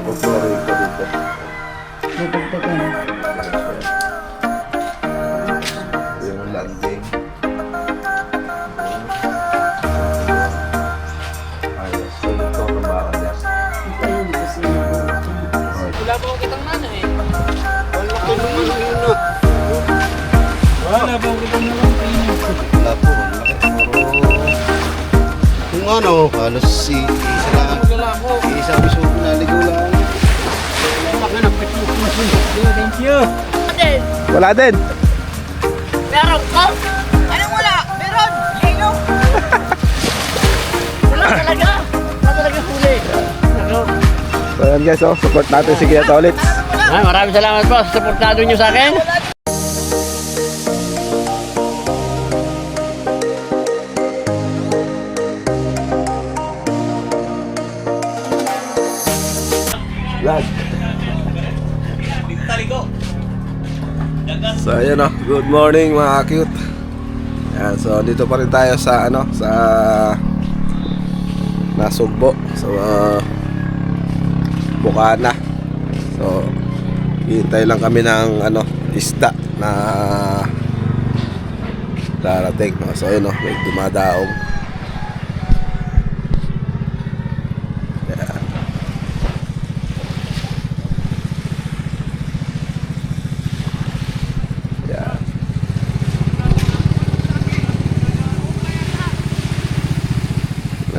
Pupulurin ko dito. Dagdagan. Ito yung landing. Ayos. So, ito ang bakalas. Ito yung kusina ko. Wala pa ako kitang nana eh. Wala pa ako kitang nalaki. Wala po. Malaki. Kung ano, halos isa lang. Isang piso naligaw lang. Thank you. Wala din. Meron ko? Anong wala? Meron! Lino! Wala talaga! Wala talaga huli. So yan guys, oh, support natin si Kuya Tolits. Ay, maraming salamat po sa suportado nyo sa akin. Vlog. So ayan oh, good morning mga cute. Yan, so dito pa rin tayo sa ano, sa Nasugbo, sa Bukana. So hintay lang kami ng ano, isda na darating. So ayun oh, may dumadaong.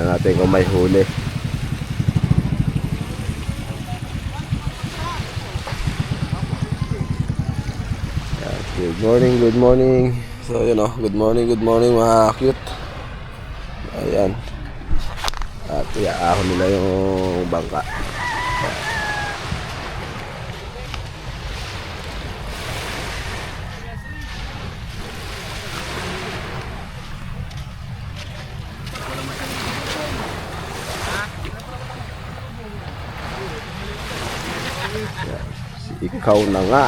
Natin kung may huli. Good morning, good morning. So yun o, good morning mga cute. Ayan. At iaahon nila yung bangka. Ikaw na nga.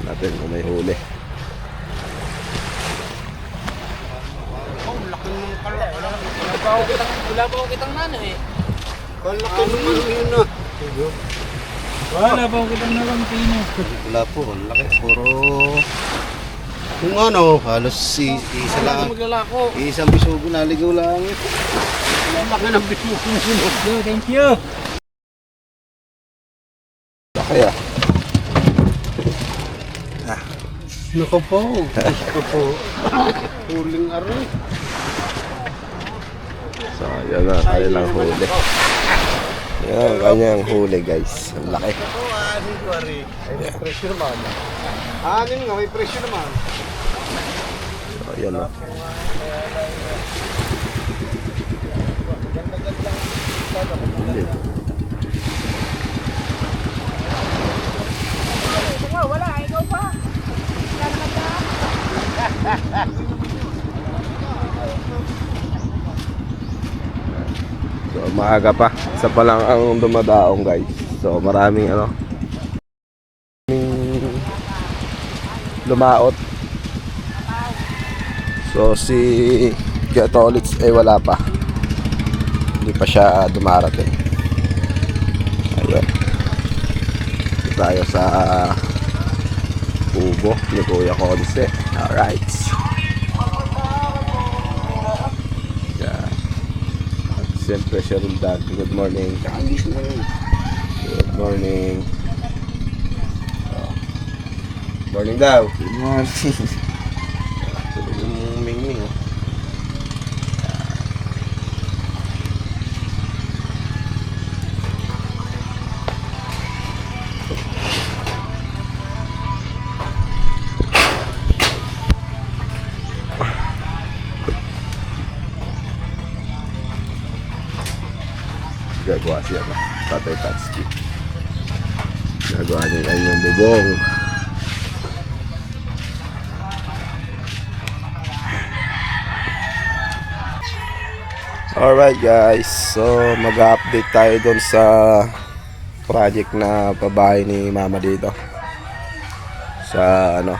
Natin kung may huli. Wala pa ako kitang nana eh. Wala pa ako kitang nalaki. Wala po, laki. Puro kung ano, halos isa lang. Maglalako. Isang bisugo naligaw lang. Laki ng bisugo. Thank you. Laki ah. Naku po. Huling aray. So, yun na, kanilang huli. Yan ang kanyang huli guys. Ang laki. May presyo naman. Anin nga, may presyo naman. So, yan na. Wala, ikaw pa. So, maaga pa. Isa pa lang ang dumadaong guys. So, maraming ano, maraming lumaot. So, si Kuya Tolits ay wala pa. Hindi pa siya dumarating. Ayun. Dito tayo sa Ubo ni Kuya Conce. Alright. Yeah. At siyempre Cheryl Dad. Good morning. Good morning. Morning daw. Good morning. Yung mingming oh. Gagawa siya na Tatay Tatsky. Gagawa niya yung bubong. Alright guys, so mag-update tayo doon sa project na pabahay ni mama dito. Sa ano,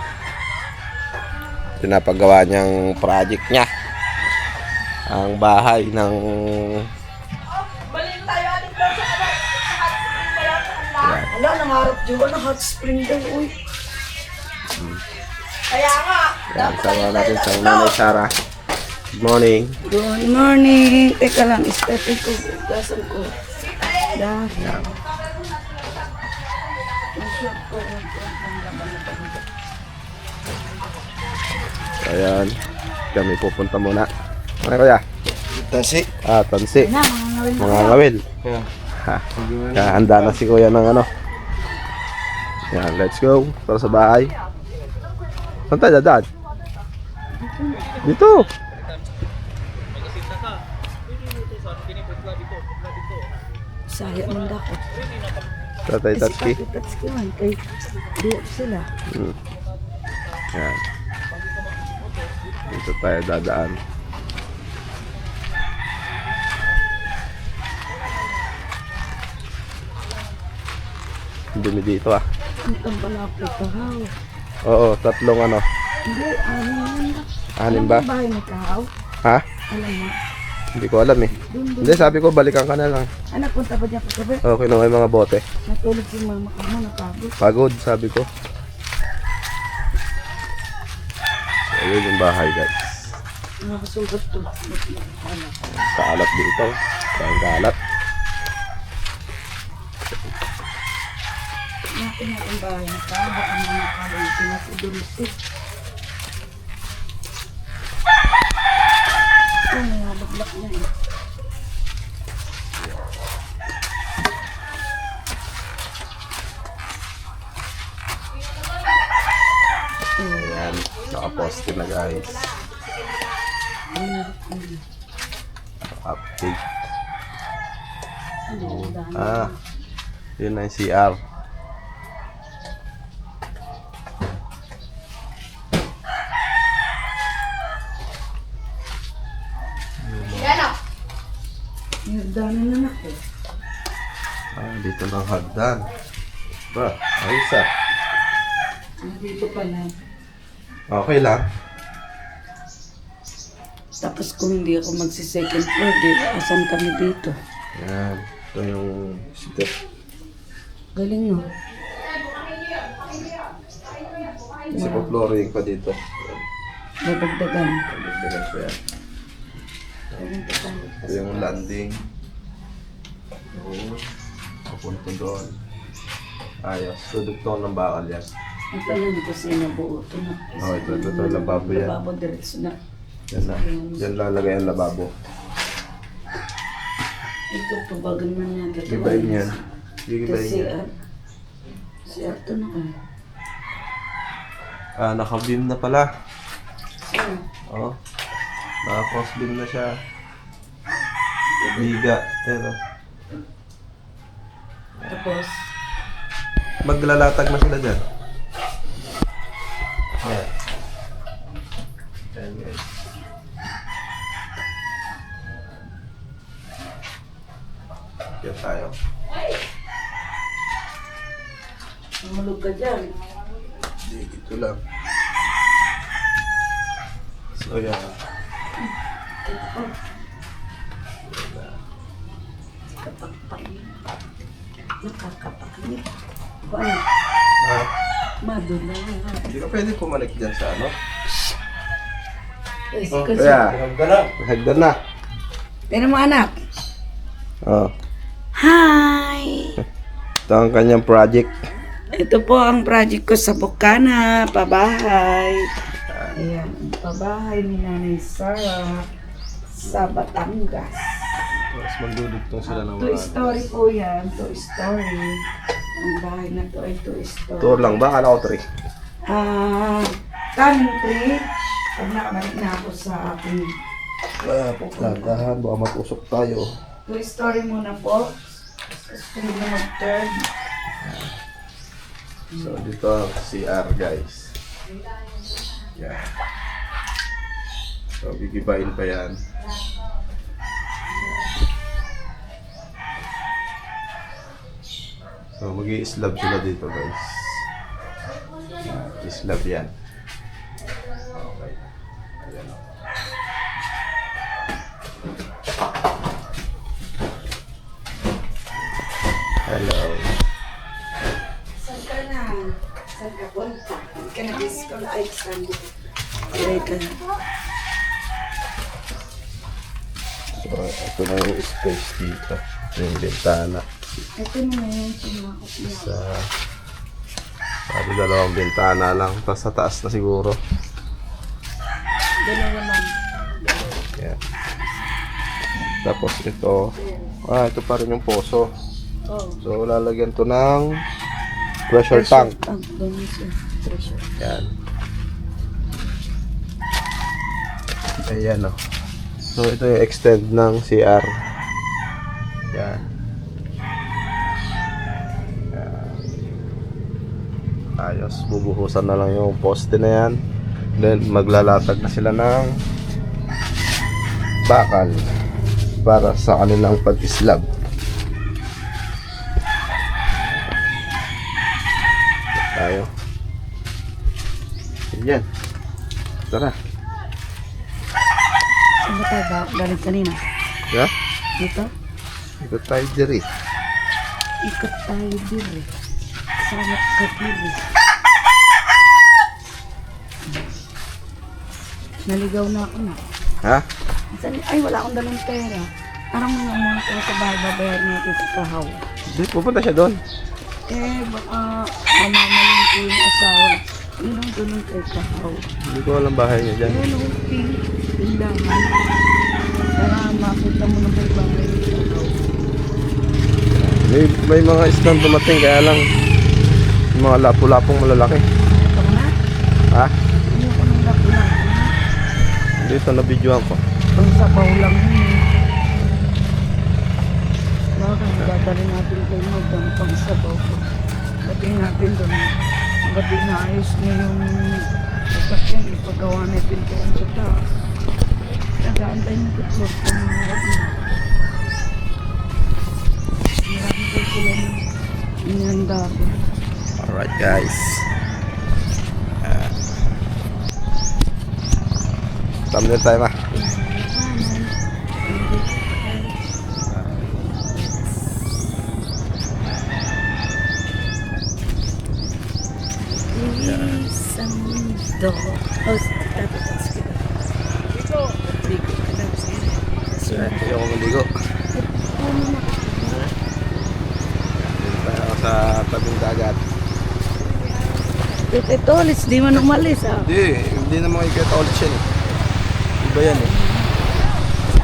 pinapagawa niyang project niya. Ang bahay ng Wala, nangarap juga na hot spring daw, uy. yan, sama natin sa Nanay Sara. Good morning. Good morning. Teka lang, istepin ko. Gasan ko. Dahil. Ayan, kami pupunta muna. Ano kuya? Tansi. Tansi. Na, mga ngawin na. Mga ngawil. Yeah. Ha, kaya handa na si kuya ng ano. Yan, let's go. Para sa bahay. Saan tayo dadaan? Dito. Saya man dako. Tatay Tatski. Tatski man, kay diya sila. Yan. Dito tayo dadaan. Ang dumi dito ah. Ang tampalapit ko, haw. Oo, tatlong ano. Hindi, anim. Anim ba? Alam mo bahay ni Kahaw? Ha? Alam mo. Hindi ko alam eh. Hindi, sabi ko balikan ka na lang. Anak, punta ba niya po sabi? Okay, no, may mga bote. Natulog si mama ka mo, napagod. Pagod, sabi ko. So, yun yung bahay guys. Nakasugat to. Ano? Kaalat dito. Parang kaalat. Natin natin bahay ni Kahaw. Ang mga Kahaw yung pinasidulisip. Ito, nangabaglak niya eh. Ayan, nakaposte na guys. Update. Yun na yung CR. Nagdanan na ako. Dito ng hagdan. Ba, ayos ah. Dito pa na. Okay lang. Tapos kung hindi ako magsi-second floor, di asan kami dito? Ayan, ito yung step. Galing no? Kasi po flooring pa dito. Dadagdagan. Dagdagan pa yan. Ito yung landing. Oo. Papunta doon. Ayos. Produkto ng bakal yan. Ang tanong ko siya nabuo ito na. Ito lababo yan. Lababo diretso na. Yan na. Yan lalagay ang lababo. Ito, tubagan man yan. Gibayin yan. Gibayin yan. Si Arto na kayo. Naka-beam na pala. Oo. Naka-cross beam na siya. Biga. Pero Tapos, maglalatag na sila dyan. Ayan. Ayan guys. Yan tayo. umulog ka dyan. Hindi, ito lang. So yan. Kapakpakit. Nakakapakit. Paano? Madula nga. Hindi ka pwede pumalik dyan sa ano? Ay, Oh, kasi. kaya. Hagdan na. Tignan mo anak. Oh. Hi! Ito ang kanyang project. Ito po ang project ko sa Bukana, pabahay. Ayan, ang pabahay ni Nanay Sara sa Batangas. Tapos magdudugtong sila ng Two story po yan, two story. Ang bahay na to ay two story. Tour lang ba? Kala ko 3. Coming trip. Pag nakabalik na ako sa aking Dahan, baka matusok tayo. two story muna po. Gusto nyo na mag-turn. So dito ang CR guys. Yeah. So gigibain pa yan. So, mag-i-slab sila dito, guys. I-slab yan. Okay. Ayan. Hello. Saan ka na? Saan ka punta? Hindi ka na-disco na Alexander. Alay ka na. So, ito na yung space dito. Yung bintana. Ito na yun, sumakot niya. Sabi dalawang bintana lang. Tapos sa taas na siguro. Dalawa lang. Yan. Tapos ito. Ito pa rin yung poso. Oh. So, lalagyan to ng pressure tank. Doon siya. Pressure. Yan. Ayan o. So, ito yung extend ng CR. Yan. Yan. Ayos. Bubuhusan na lang yung poste na yan. Then, maglalatag na sila ng bakal para sa kanilang pag-slab. Tayo. Yan. Tara. Saan ba tayo ba? Galing kanina? Yeah? Dito? Ikot tayo diri. Ikot tayo dito. Sama ka dito. Naligaw na ako na. Ha? Ay, wala akong dalang pera. Parang mga umungan ko sa bahay, babayar natin sa kahaw. Hindi, pupunta siya doon. Eh, baka mamamalin ko yung asawa. Yun ang tulong kay kahaw. Hindi ko alam bahay niya dyan. Ayun, okay. Tindahan. Para makita mo na kay bahay yung kahaw. May mga stand dumating, kaya lang yung mga lapu-lapong malalaki. Ito na? Ha? Ano ko nang lapulan? Dito na videoan ko. Pang sabaw lang yun. Baka dadali natin kay Madam pang sabaw ko. Gabi natin doon. Gabi na ayos niya yung sasakyan. Ipagawa natin doon sa taas. Nagaantay na tutlog ko ng mga gabi. Marami ko sila inihanda ko. Alright guys. Thumbnail tayo ma. Sa mundo. Oh, tapos kita. Dito. Dito. Hindi ako maligo. Dito tayo sa tabing dagat. Ito, let's di man umalis ah. Hindi na makikita ulit siya eh. Iba yan eh.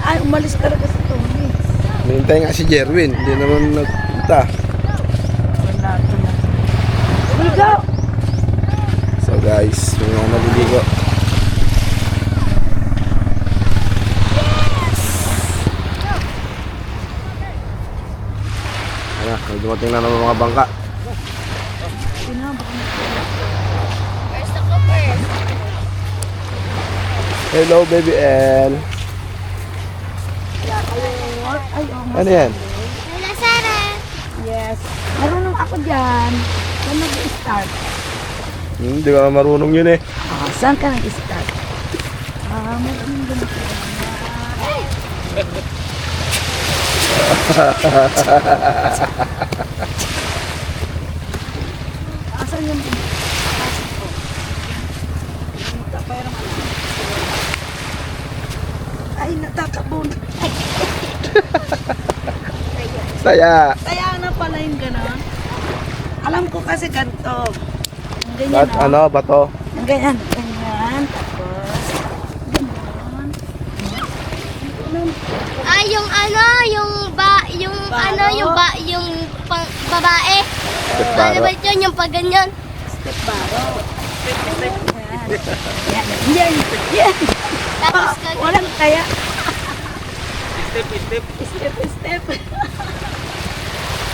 Ay, umalis talaga sa Tony. Nihintay nga si Jerwin. Hindi naman nagpunta. Wala ito na. Uligaw! So guys, may mga naliligo. Ayan, may dumating na ng mga bangka. Hello, baby L. Ay, oh, Ano yan? yes. Marunong ako dyan. Saan nag-start? Hindi ka marunong yun eh. Saan ka nag-start? Marunong ganito. Asan yung pasok ko? Ay, natakabon. Saya. Kaya na pala yung gano'n. Alam ko kasi ganito. Yung ganyan, Bat, ano, bato? Yung ganyan, ganyan. Tapos, ganyan. Ah, yung ano, yung ano, yung pang babae. Step Ano baro. ba yun, yung pag ganyan? Step baro. Yan. Yan. Yan. Tapos Walang kaya. Step. Step.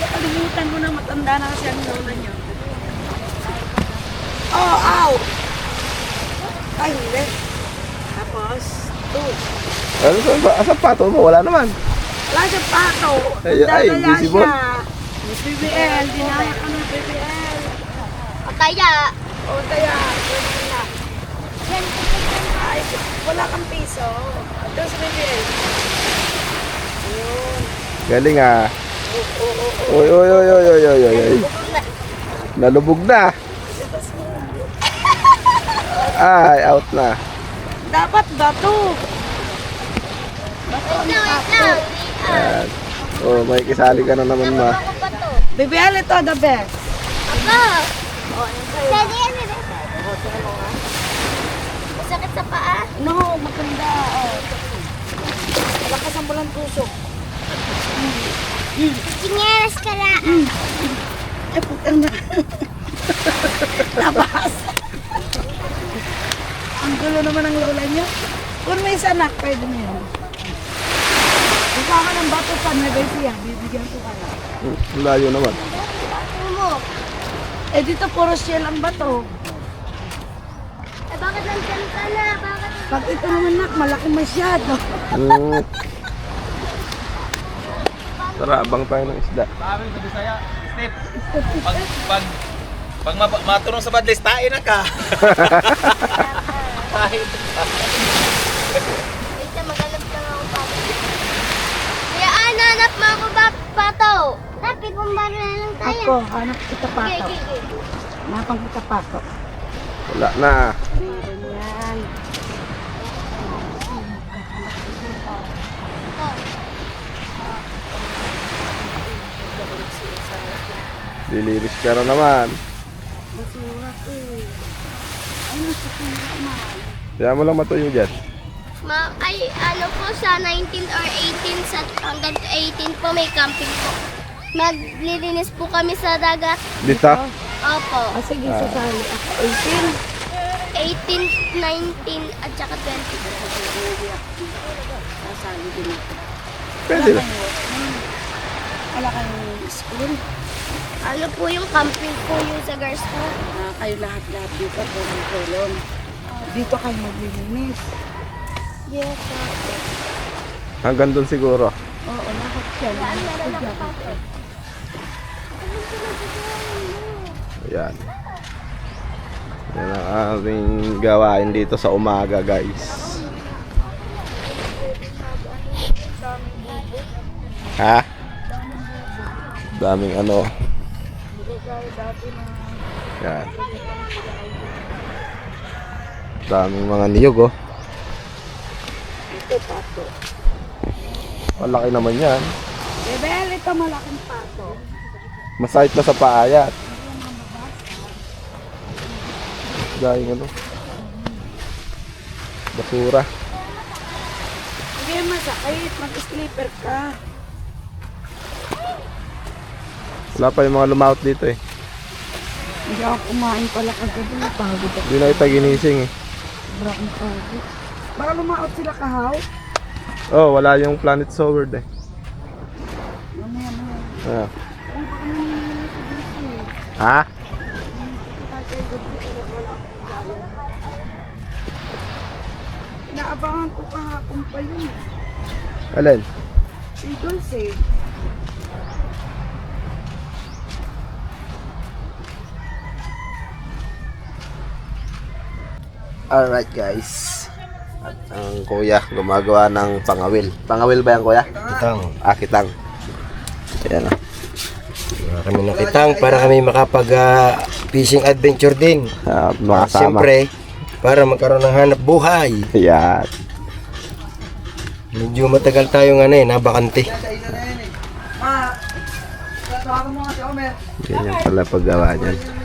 Kalimutan mo na, matanda na kasi ang lola niyo. Oh, ow! Ay, hindi. Tapos, two. Ano saan ba? Asan pato mo? Wala naman. Wala siyang pato. Ay, Dadaya invisible. siya. BBL, dinaya ka ng BBL. Kaya, O kaya, pwede na. Ay, wala kang piso. Ito sa BBL. Galing ah. Oy, oy, oy, oy, oy, oy, oy. Nalubog na. Ay, out na. Dapat bato. wait lang. Yan. Oh, may kisali ka na naman ma. Ako pa to. BBL ito, the best. Ako. Pwede yan, pwede. Masakit sa paa. No, maganda. Lakasan mo lang tusok. Sinyeras ka na. Ay, putang na. Labas. Ang gulo naman ang lola niya. Kung may sanak, pwede na yun. Ikaw ka ng bato pa na siya. Bibigyan ko ka na. Layo naman. Ano mo? Eh, dito puro shell ang bato. Eh, bakit nandyan ka na? Bakit? Pag ito naman nak, malaki masyado. Mm. Tara, abang tayo ng isda. Sabi sa Bisaya, Step. Pag matunong sa badlis, tain na ka. Tain na ka. Wait lang, maghanap lang ako pato. Kaya hanap mo ako pato. Tapos kumbara na lang tayo. Ako, hanap kita Okay, pato. okay, okay. Napang kita pato. Wala na. Meron yan. Diliris ka na naman. Kaya mo lang matuyo dyan. Ay, ano po, sa 19 or 18, sa hanggang 18 po may camping po. Maglilinis po kami sa dagat. Dito? Opo. Ah, sige, sasali ako. 18, 19, at saka 20. Sasali din ako. Pwede na. Wala kayong school. Ano po yung camping po yung sa girls po? Kayo lahat-lahat dito, tulong-tulong. Dito kayo maglilinis. Yes, po. Hanggang doon siguro. Oo, lahat yan. Ayan. Yan ang ating gawain dito sa umaga, guys. Ha? Daming ano. Yan. Daming mga niyog, oh. Ito, pato. Malaki naman yan. Bebel, ito malaking pato. Masakit na sa paa yan. Dahil ano. Basura. Hindi masakit, mag-sleeper ka. Wala pa yung mga lumawot dito eh. Hindi ako kumain pala kagabi. Pagod ako. Hindi na kita ginising eh. Sobra akong pagod. Baka lumaot sila kahaw. Oh, wala yung planet sword eh. Mamaya, mamaya. Ah. Ay, baka naman sa dito eh. Ha? Inaabangan ko kahapon pa yun eh. Alin? Si Dulce. Alright guys. At ang kuya gumagawa ng pangawil. Pangawil ba yan kuya? Kitang. Kitang. Ayan o. Wala kami ng kitang para kami makapag fishing adventure din. Makasama. Siyempre, para magkaroon ng hanap buhay. Ayan. Medyo matagal tayong nabakante. Ganyan pala paggawa niyan.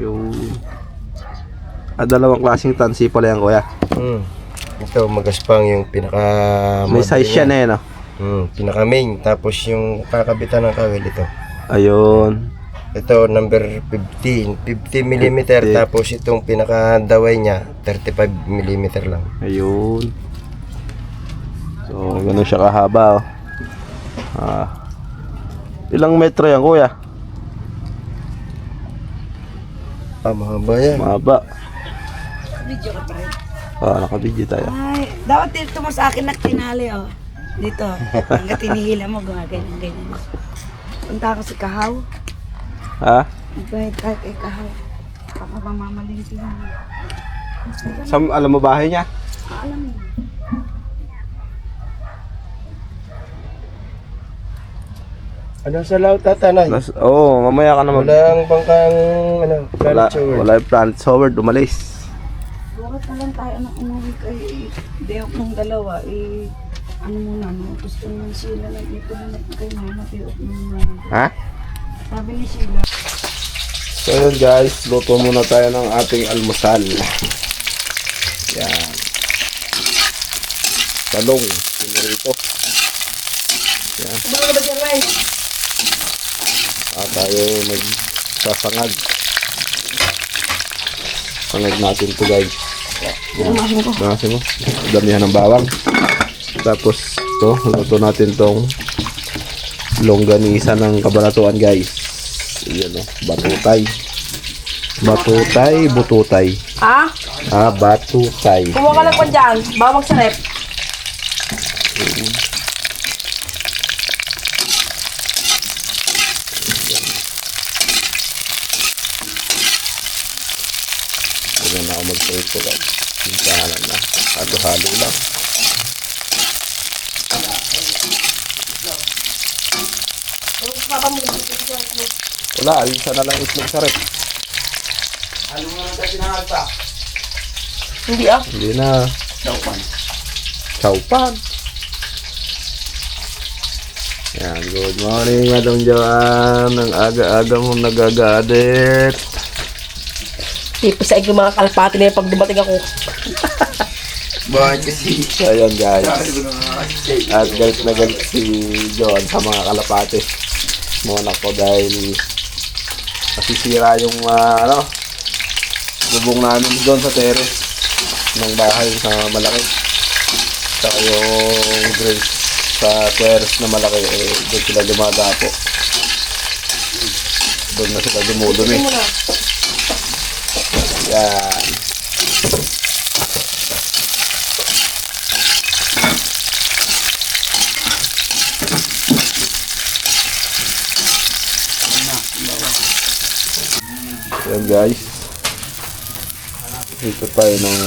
Yung dalawang klaseng tansi pala yan kuya. Ito magaspang yung pinaka May size siya na no? pinaka main, tapos yung kakabitan ng kawil ito. Ayun. Ito number 50 mm, 50. tapos itong pinaka daway niya 35 mm lang. Ayun. So, ganun siya kahaba oh. Ilang metro yan kuya? Mahaba yan. Mahaba. Video ka pa rin. Nakabidyo tayo. Ay, dapat dito mo sa akin nagtinali, oh. Dito. Hanggang tinihila mo, gumaganyan-ganyan. Punta ako si Kahaw. Ha? Magbayad tayo kay Kahaw. Baka mamamalingki mo. Alam mo bahay niya? Alam mo. Ano sa laut tatanay? Mamaya ka naman. Walang pangkang Wala, planet shower. wala yung planet shower, dumalis. Bukas na lang tayo na umuwi kay Deok ng dalawa. Ano muna, no? Gusto nang sila lang ito na kay mama. Deok muna. Ha? Sabi ni Sheila. So yun guys, luto muna tayo ng ating almusal. Yan. Talong, sinurito. Yan. Tayo magsasangag. Sangag natin to guys. Damasin mo. Damihan ng bawang. Tapos to, luto natin tong longganisa ng Kabanatuan guys. Yan o, batutay. Batutay, bututay. Ha? Batutay. Kumuha ka lang pa dyan. Bawag sa rep. Huwag na ako mag-prito guys. Minsanan na. Halo-halo lang. Wala, isa na lang itlog sa rep. Hindi ah. Hindi na. Chowpan. Yan, good morning Madam Joanne. Ang aga-aga mo nagagadet. Ipasaig yung mga kalpati na yun pag dumating ako. Bakit kasi? So, ayan guys. At galit na galit si Joanne sa mga kalapate. Mga anak ko dahil nasisira yung bubong namin doon sa terrace ng bahay sa malaki. Saka yung grills sa terrace na malaki, doon sila dumadapo. Doon na sila dumudumi. Yan. Yan guys. Dito tayo ng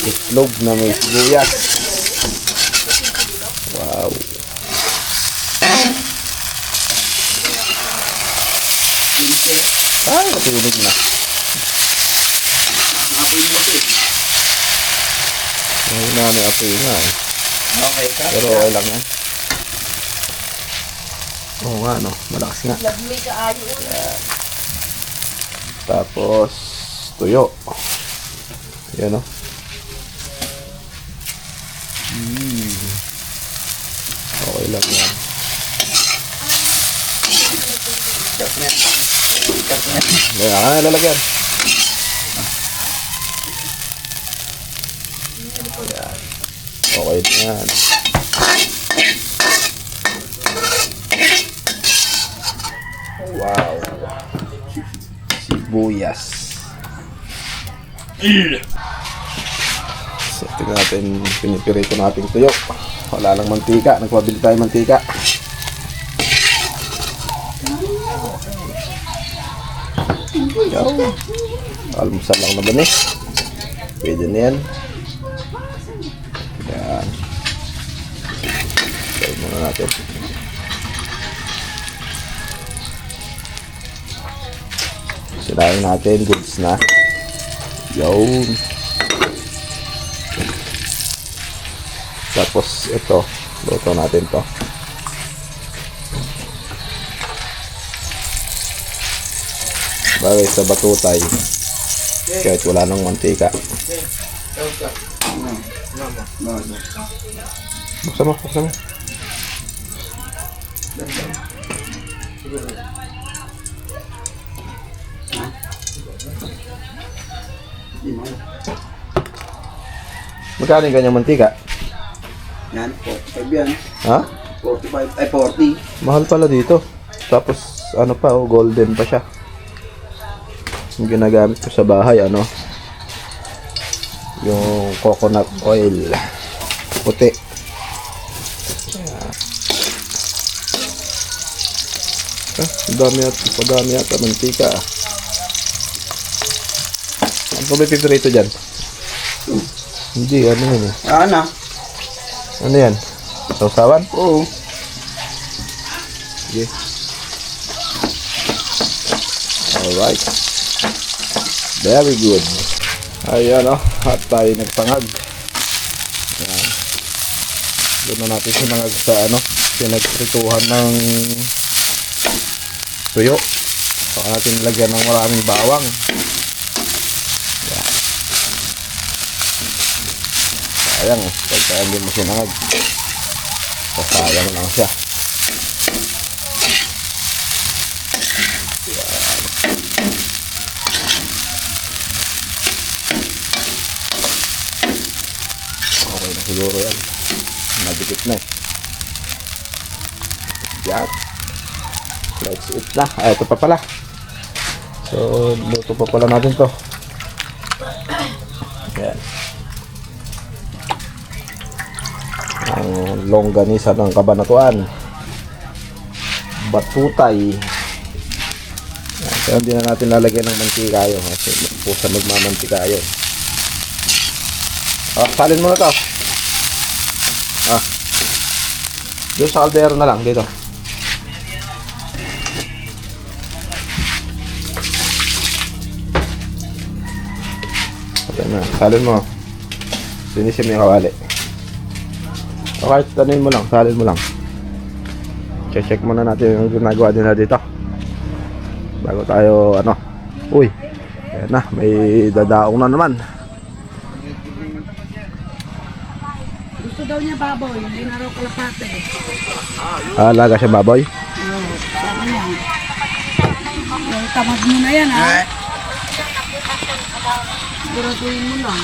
itlog na may sibuyas. Wow. Ay, natulog na. Ay, nani-apoy nga eh. Okay ka? Pero okay lang yan. Oo nga no, malakas nga. Tapos tuyo. Yan o. Okay lang yan. Kaya lalagyan. Yan. Okay na yan. Wow. Sibuyas. So, tingnan natin, pinipirito natin tuyo. Wala lang mantika, nagpabili tayo mantika. Yo. Almusal lang naman eh. Pwede na yan. Yan. Try muna natin. Sirain natin, goods na. Yun. Tapos ito, luto natin to. Bagay sa batutay. Kahit wala nang mantika. Buksan mo, buksan mo. Magkano yung kanyang mantika? Yan, 45 yan. Ha? 45, ay 40. Mahal pala dito. Tapos ano pa, golden pa siya. yung ginagamit ko sa bahay, ano, yung coconut oil puti. Padami yata mantika. Ano ba piprito dyan? Hindi, ano yun eh. Ano? Ano yan? Sausawan? Oo. Sige. Alright. Very good. Ayan o. At tayo nagpangag. Ayan. Doon na natin sinangag sa ano. Pinagprituhan ng tuyo. Saka natin lagyan ng maraming bawang. Ayan. Sayang eh. Pagka hindi mo sinangag. Sasayang lang siya. Okay na siguro yan. Nadikit na eh. Yan. Let's eat na. Ay, ito pa pala. So, luto pa pala natin to. Yan. Ang longganisa ng Kabanatuan. Batutay. Yan. Kaya hindi na natin lalagyan ng mantika yun. Kasi pusa magmamantika yun. Salin mo na to. Doon sa kaldero na lang, dito. Okay na, salin mo. Sinisim yung kawali. O kahit tanin mo lang, salin mo lang. Check muna natin yung ginagawa din na dito. Bago tayo, ano. Uy, ayan na, may dadaong na naman. Gusto daw niya baboy, hindi na raw kalapate. Alaga siya baboy. Oo, sabi niya. Well, tamad mo na yan, ha? Siguraduhin mo lang.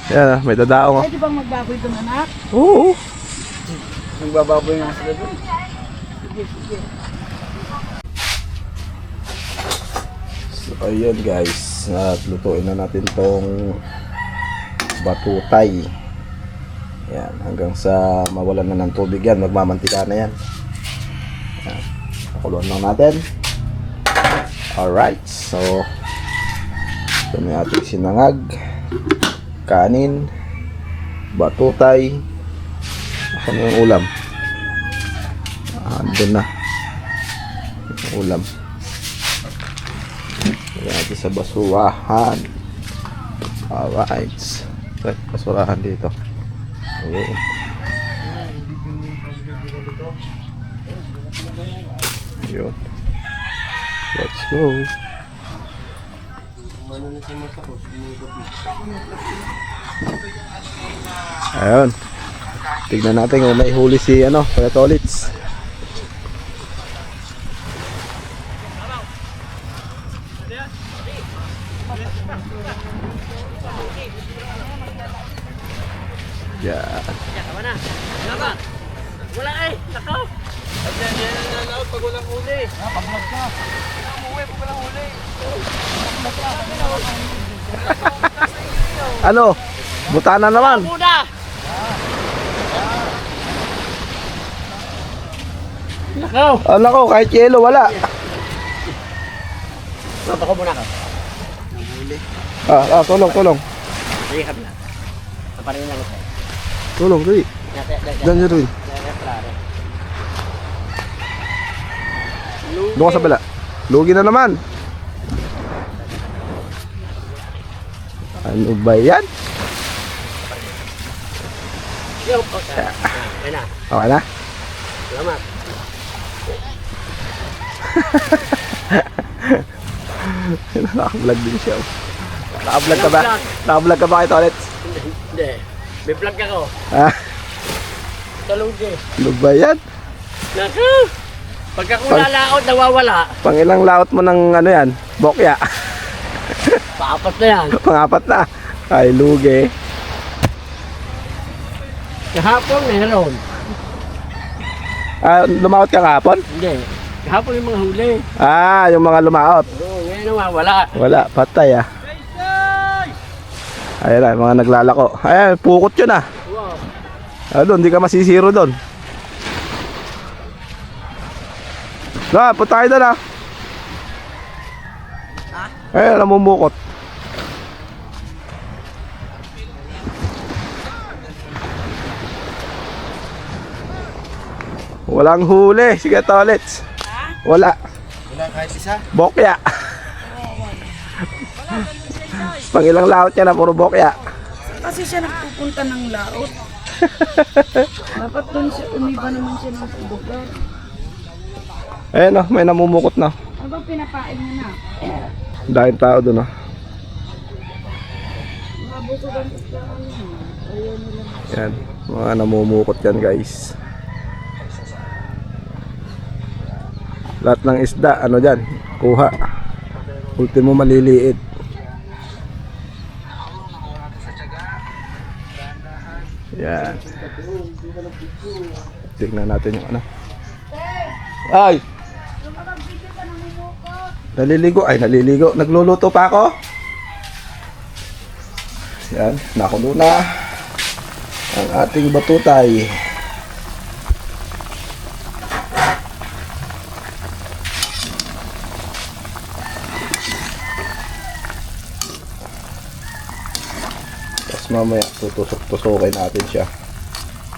Ayan, may dadaong. Pwede bang magbaboy doon, anak? Oo. Magbababoy nga sila doon. Sige, sige. So, ayun guys. At lutuin na natin tong batutay. Yan, hanggang sa mawalan na ng tubig yan, magmamantika na yan. Yan, pakuluan lang natin. Alright, so ito na ating sinangag, kanin, batutay. Saan yung ulam? Andun na yung ulam. Lagyan natin sa basurahan. Alright, basurahan dito. Ayan. Yun. Let's go. Ayun. Tignan natin kung may huli si ano, Kuya Tolits. Yeah. Wala eh, nakaw. Pag walang huli. Pag-vlog ka. Umuwi pag walang huli. Ano? Butana naman. Muna! Nakaw! Ano ko, kahit yelo, wala. Bako muna ka. Tulong. Sige ka na. Kaparin lang ito. Tulong, Rui. Diyan niya, Rui. Doon ka sa bala. Lugi na naman. Ano ba yan? Yo, okay na. Okay na? Salamat. Naka-vlog din siya. Naka-vlog ka ba? Naka-vlog ka ba kay Tolets? Hindi. May vlog ako. Ah, Talong din. ano ba yan? Naku! Pagka kung lalaot, nawawala. Pang ilang laot mo ng ano yan? Bokya. Paapat na yan. Pangapat na. Ay, lugi. Kahapon meron. Lumaot ka kahapon? Hindi. Kahapon yung mga huli. Yung mga lumaot. Oo, ngayon may nawawala. Wala, patay ah. Ayan na, mga naglalako. Ayan, pukot yun ah. Doon, hindi ka masisiro doon. Punta tayo doon ah. Ayan, namumukot. Walang huli. Sige, tolets. Wala. Wala kahit isa. Bokya. Pang ilang laot niya na, puro bokya. Kasi siya nagpupunta ng laot. Dapat doon siya, umiba naman siya ng lugar. Ayan oh, may namumukot na. Ano bang pinapain mo na? Dahil tao doon oh. Mabusugan ko sa ano. Ayaw nila. Yan, mga namumukot yan guys. Lahat ng isda, ano dyan, kuha. Ultimo maliliit. Yan. Tignan natin yung ano. Ay! Naliligo, ay naliligo. Nagluluto pa ako. Yan, nakulo na ang ating batutay. Tapos mamaya tutusok-tusokin natin siya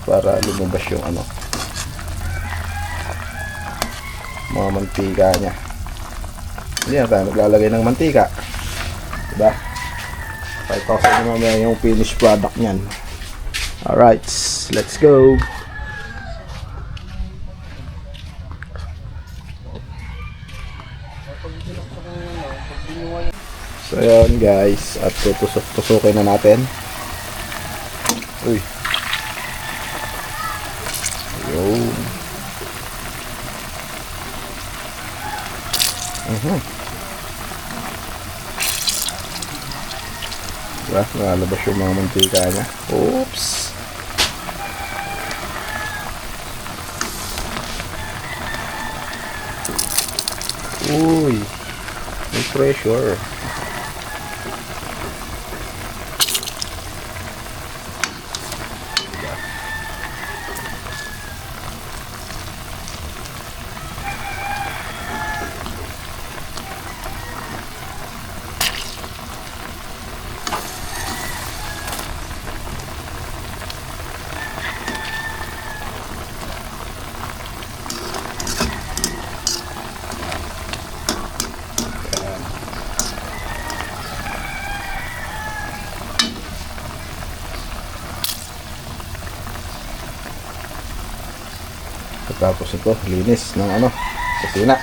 para lumabas yung ano, mga mantika niya. Hindi na tayo maglalagay ng mantika, diba? Pakita ko sa inyo mamaya yung finished product niyan. Alright, let's go. So yun guys, at tutusok-tusokin na natin. Uy. Yun. Diba? Nakalabas yung mga mantika niya. Oops. Uy. May pressure. Tapos ito, linis ng ano, kusina.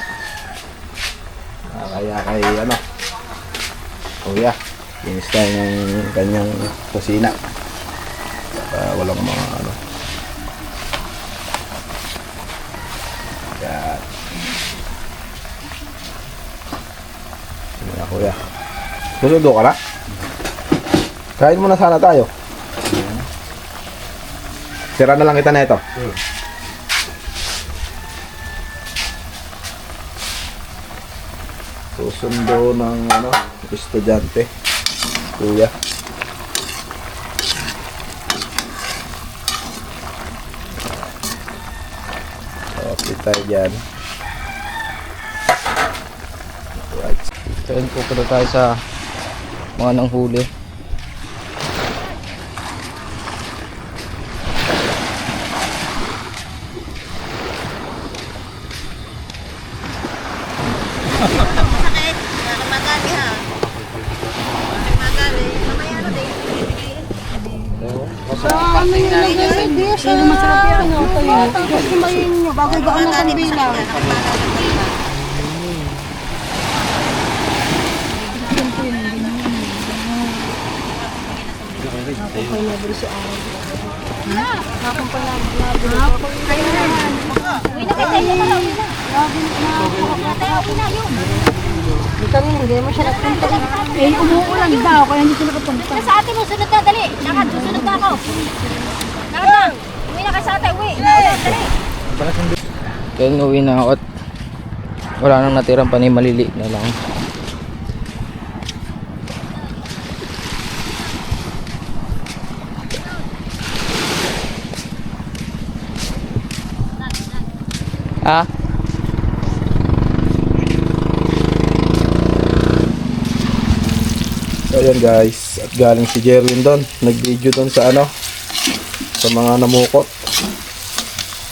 Kaya kay ano, kuya, linis tayo ng kanyang kusina. Walang mga ano. Yan. Yan, kuya. Susundo ka na? Kain muna sana tayo. Sira na lang kita na ito. Susundo ng ano, estudyante, kuya. Okay tayo dyan. Right. Kain po pala tayo sa mga nanghuli. Sino masarap yan? Kumain nyo, bago gaon ng kandila. Hindi mo siya nagpunta. Eh, umuulan daw, kaya hindi siya nakapunta. Sa atin mo, sunod na, dali. Lakad, susunod na ako. Lakad lang. Uwi na kayo sa atin, uwi. Dali. Kaya uwi na ako at wala nang natirang panay, maliliit na lang. Ha? So yun guys, at galing si Jerwin doon, nag-video doon sa ano, sa mga namukot.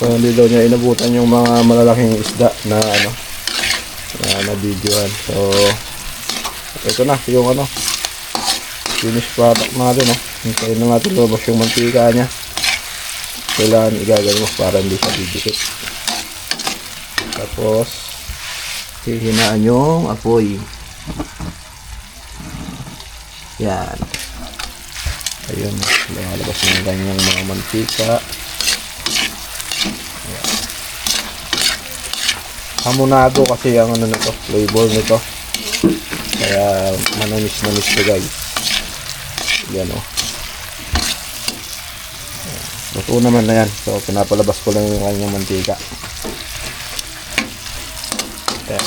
So hindi daw niya inabutan yung mga malalaking isda na ano, na videoan. So ito na yung ano, finished product natin, no. Hintayin na natin lumabas yung mantika niya. Kailangan igagawin mo para hindi siya didikit. Tapos hihinaan yung apoy. Yan. Ayun, lumalabas na yung ganyang mga mantika. Ayan. Hamonado kasi ang ano nito, flavor nito. Kaya manamis-namis to guys. Yan o. Luto naman na yan. So pinapalabas ko lang yung kanyang mantika. Ayan.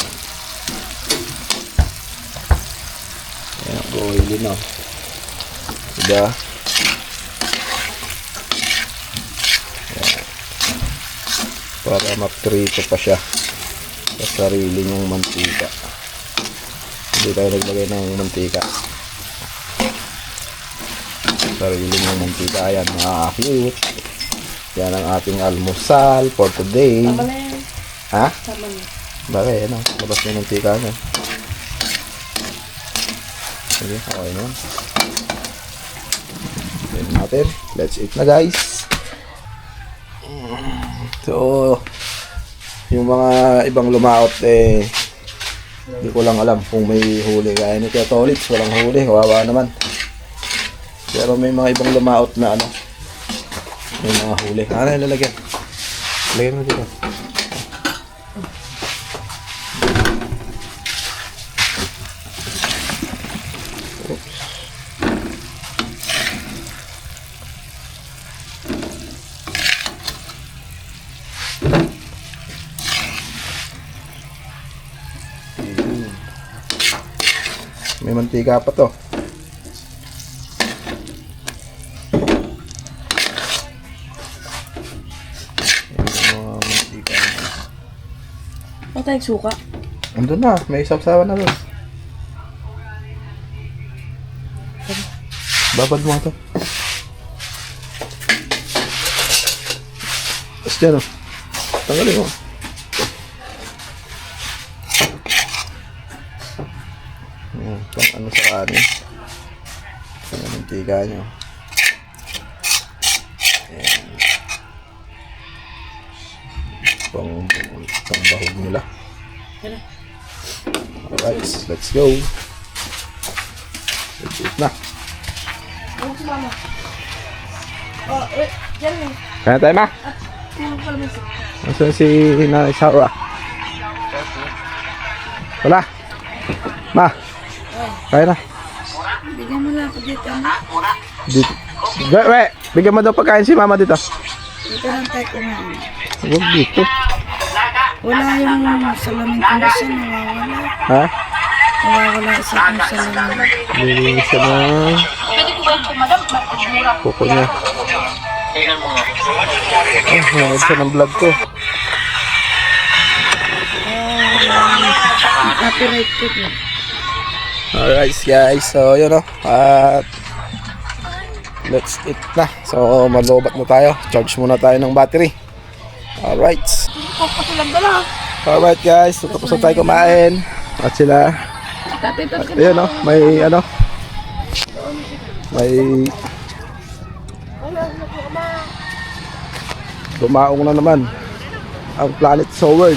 Ayan, oily na. Diba? Ayan. Para maprito pa siya sa sarili niyang mantika. Hindi tayo naglagay ng mantika. Sarili niyang mantika. Ayan, mga cute. Yan ang ating almusal for today. Ha? Bakit? Ano? Labas yung mantika niya. Sige, okay naman. Tignan natin. Let's eat na guys. So, yung mga ibang lumaot hindi ko lang alam kung may huli. Kaya ni Kuya Tolits, walang huli. Kawawa naman. Pero may mga ibang lumaot na ano. May mga huli. Ano yung lalagyan? Lagyan mo dito. May mantika pa to. Patay suka. Andun na, may isapsawan na doon. Babad mo ito. Tapos dyan o. Tanggalin mo. Ayan, pang ano sa kanin. Ayan, mantika nyo. Ayan. Pang bahog nila. Alright, let's go. Let's eat na. Kaya tayo ma? Nasaan si Nanay Sarah? Wala? Ma? Kaya na. Bigyan mo lang ako dito. Dito. We, bigyan mo daw pagkain si mama dito. Dito lang tayo kumain. Huwag dito. Wala yung salamin kung gusto, nawawala. Ha? Nawawala isa kong salamin. Lilinis siya na. Kuko niya. Nanood siya ng vlog ko. Copyright ko din. Alright guys, so yun o. At let's eat na. So malobat na tayo. Charge muna tayo ng battery. Alright. Alright guys, so tapos na tayo kumain. At sila. At yun o, may ano. May dumaong na naman ang Planet Sword.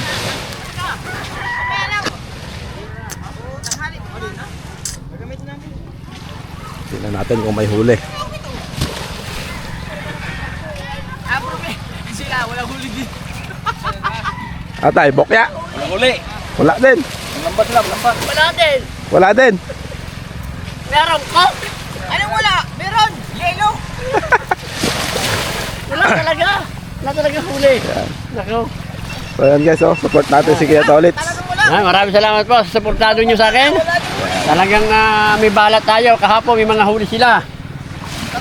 Tingnan natin kung may huli. Sila, wala huli din. Atay, bokya. Wala huli. Wala din. Lambat lang, lambat. Wala din. Wala din. Meron ko? Anong wala? Meron. Yellow. Wala talaga. Wala talaga huli. Nako. So yan guys, oh, support natin si Kuya Tolits. Maraming salamat po sa suportado nyo sa akin. Talagang may balat tayo. Kahapon may mga huli sila.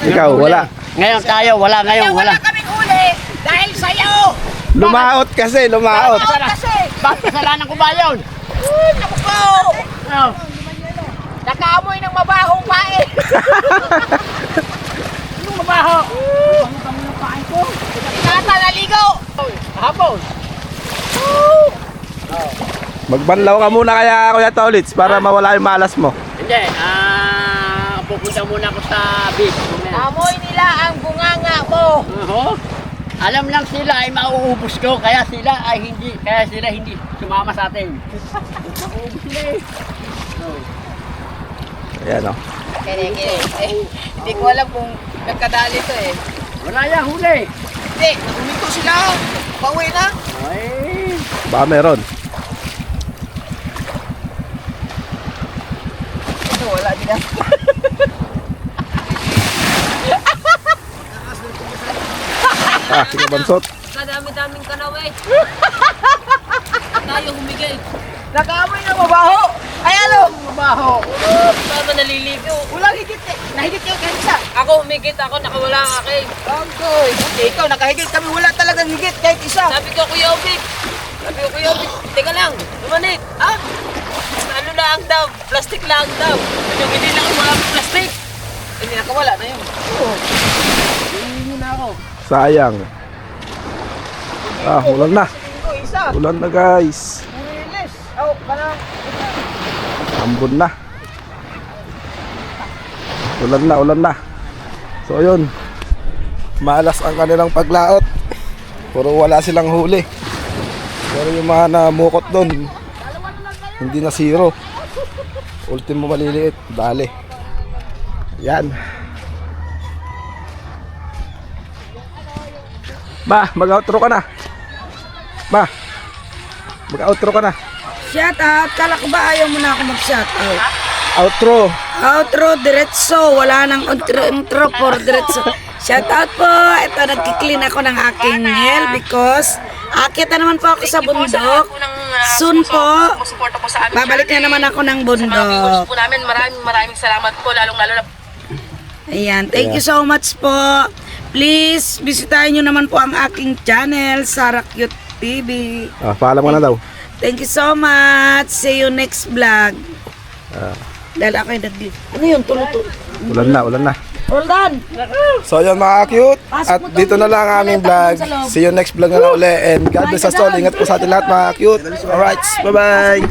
Ikaw, wala. Ngayon tayo, wala. Ngayon, wala. kaming huli dahil sa'yo. Lumaot kasi, lumaot. Bakit kasalanan ko ba yun? Naku po! Ano? Nakaamoy ng mabahong pae. Anong mabaho? Nasa naligo. Kahapon. Magbanlaw ka muna kaya Kuya Tolits para mawala yung malas mo. Hindi, pupunta muna ako sa beach. Amoy nila ang bunganga mo. Alam lang sila ay mauubos ko, kaya sila hindi sumama sa atin. Mauubos sila eh. Ayan o. Kaya, hindi ko alam kung nagkadali to eh. Wala yan, huli. Hindi, nakumito sila. Pauwi na. Ay, Baka meron. Ito, wala din na. Sige bansot. Kadami-daming kanaway. Tayo humigay. Nakaamoy ng mabaho. Ay ano? mabaho. Baba naliligo. Walang higit eh. Nahigit yung kanisa. Ako humigit. Ako nakawala ang akin. Angkoy. Ikaw nakahigit kami. Wala talagang higit kahit isa. Sabi ko Kuya Obik. Teka lang. Lumanik. Ha? Ano lang daw? Plastic lang daw. Yung hindi lang mga plastic. Hindi nakawala na yun. Oo. Hindi na ako. Sayang. Ulan na. Isa. Ulan na guys. Riles. Oh, parang. Ambon na. Ulan na. So yun. Malas ang kanilang paglaot. Puro wala silang huli. Pero yung mga namukot doon, hindi na zero. Ultimo maliliit. Dali. Yan. Ba, mag-outro ka na. Ba, mag-outro ka na. Shout out. Kala ko ba ayaw mo na ako mag-shout out? Outro. Outro, diretso. Wala nang intro for diretso. Shout out po. Ito, nagki-clean ako ng aking nail because akit na naman po ako sa bundok. Soon po, babalik na naman ako ng bundok. po namin, maraming salamat po, lalong-lalo na Ayan, thank you so much po. Please, bisitahin nyo naman po ang aking channel, Sarah Cute TV. Paalam ka na daw. Thank you so much. See you next vlog. Dahil ako yung nag-live. Ano yun? Tulo-tulo. Ulan na. Hold on. So yun mga cute. At dito na lang ang aming vlog. See you next vlog na lang uli. And God bless us all. Ingat po sa atin lahat mga cute. Alright, bye bye.